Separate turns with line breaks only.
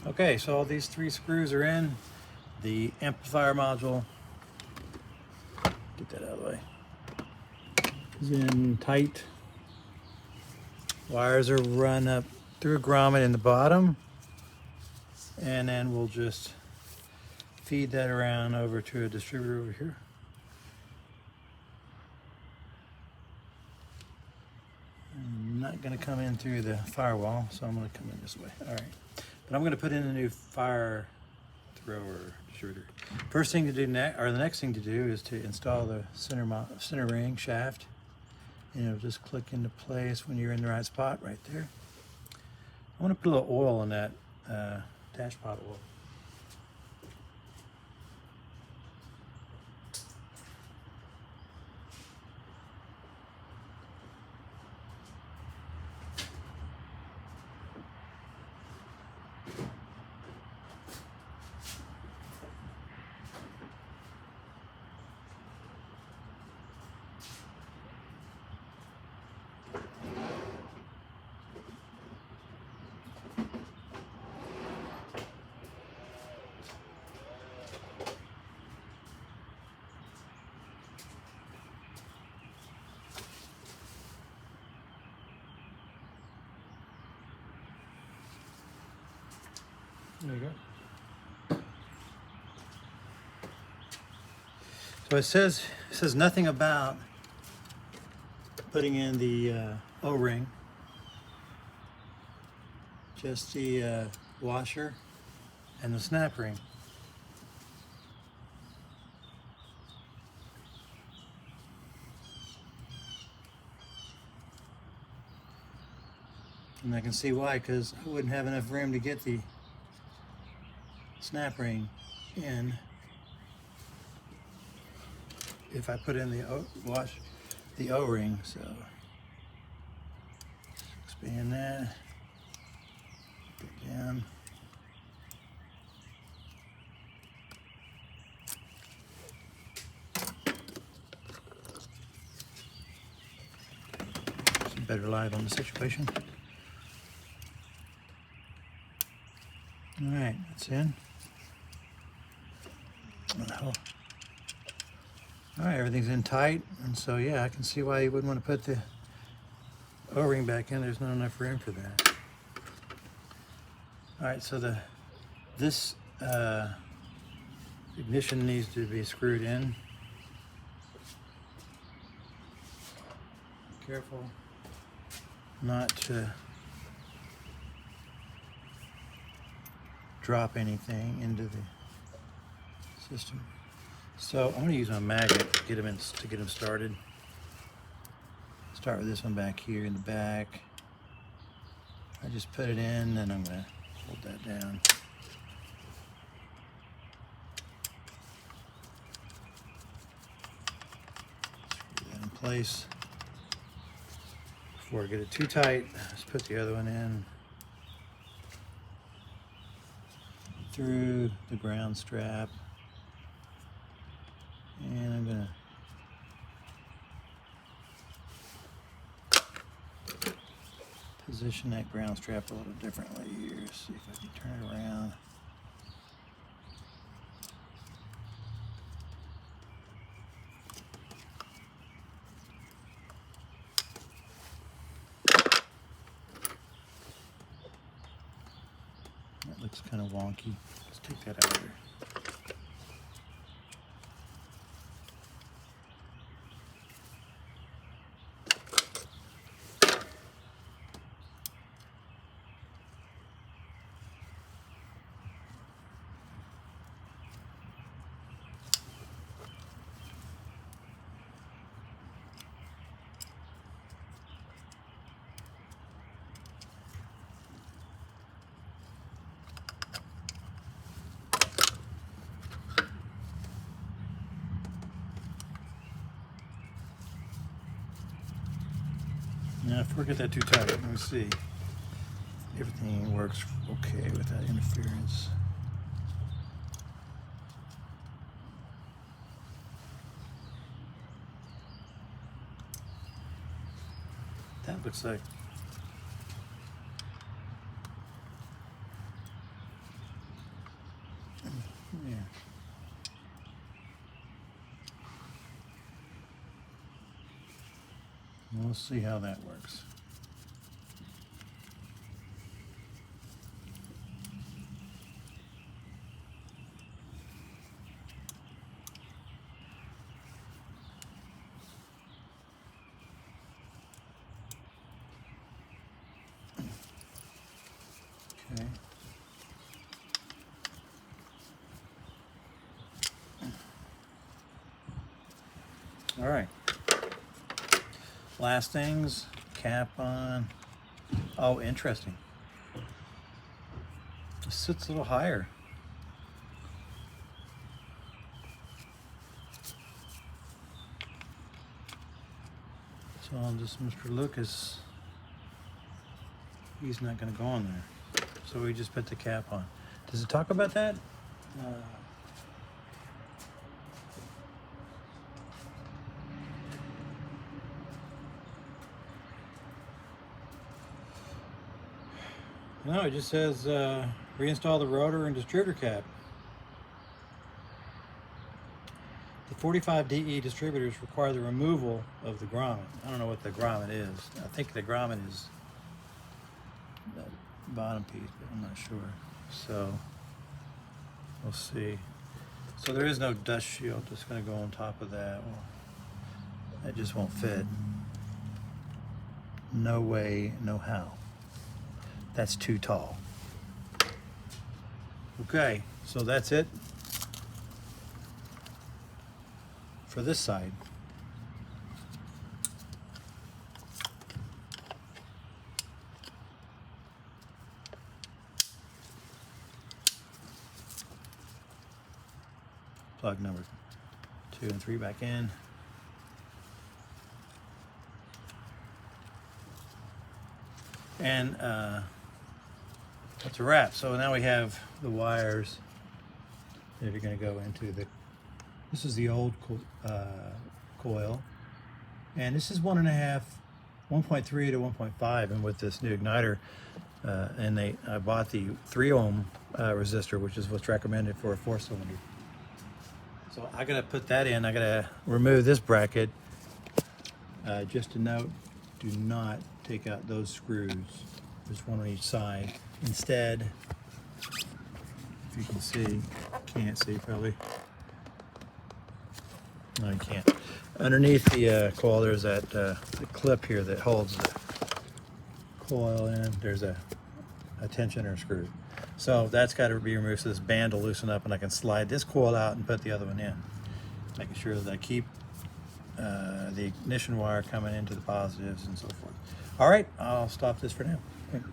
Okay, so all these 3 screws are in. The amplifier module, get that out of the way, is in tight. Wires are run up through a grommet in the bottom, and then we'll just feed that around over to a distributor over here. I'm not going to come in through the firewall, so I'm going to come in this way. All right, but I'm going to put in a new fire thrower distributor. First thing to do the next thing to do is to install the center ring shaft, and it'll just click into place when you're in the right spot right there. I want to put a little oil in that dash pot oil. There you go. So it says nothing about putting in the O-ring, just the washer and the snap ring. And I can see why, because I wouldn't have enough room to get the snap ring in if I put in the O-ring. So expand that, put it down. Some better light on the situation. All right, that's in. All right, everything's in tight, and so yeah, I can see why you wouldn't want to put the O-ring back in. There's not enough room for that. All right, so this ignition needs to be screwed in. Careful not to drop anything into the system. So I'm going to use my magnet to get them started. Start with this one back here in the back. I just put it in, then I'm going to hold that down. Screw that in place. Before I get it too tight, let's put the other one in through the ground strap. And I'm going to position that ground strap a little differently here. See if I can turn it around. That looks kind of wonky. Let's take that out of there. Now, if we get that too tight, let me see. Everything works okay without interference. That looks like Yeah. We'll see how that works. Okay. All right. Last things, cap on. Oh, interesting. It sits a little higher. So this Mr. Lucas, he's not going to go on there. So we just put the cap on. Does it talk about that? No, it just says reinstall the rotor and distributor cap. The 45 DE distributors require the removal of the grommet. I don't know what the grommet is. I think the grommet is the bottom piece, but I'm not sure. So we'll see. So there is no dust shield that's going to go on top of that. Well, that just won't fit. No way, no how. That's too tall. Okay, so that's it for this side. Plug number 2 and 3 back in. And that's a wrap. So now we have the wires that are going to go into the, this is the old coil, and this is 1.5, 1.3 to 1.5, and with this new igniter, and I bought the 3 ohm resistor, which is what's recommended for a 4-cylinder. So I gotta put that in. I gotta remove this bracket. Just a note, do not take out those screws. There's one on each side. Instead, if you can see, can't see probably. No, you can't. Underneath the coil, there's that the clip here that holds the coil in. There's a tensioner screw. So that's got to be removed so this band will loosen up and I can slide this coil out and put the other one in. Making sure that I keep the ignition wire coming into the positives and so forth. All right, I'll stop this for now. Okay.